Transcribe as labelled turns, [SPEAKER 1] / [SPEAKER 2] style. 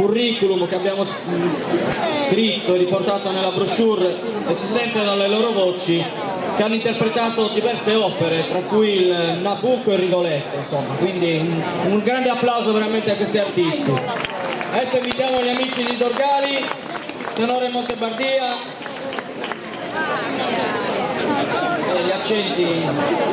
[SPEAKER 1] curriculum che abbiamo scritto e riportato nella brochure, e si sente dalle loro voci che hanno interpretato diverse opere, tra cui il Nabucco e il Rigoletto, insomma. Quindi un grande applauso veramente a questi artisti. Adesso invitiamo gli amici di Dorgali, tenore Montebardia, e gli accenti.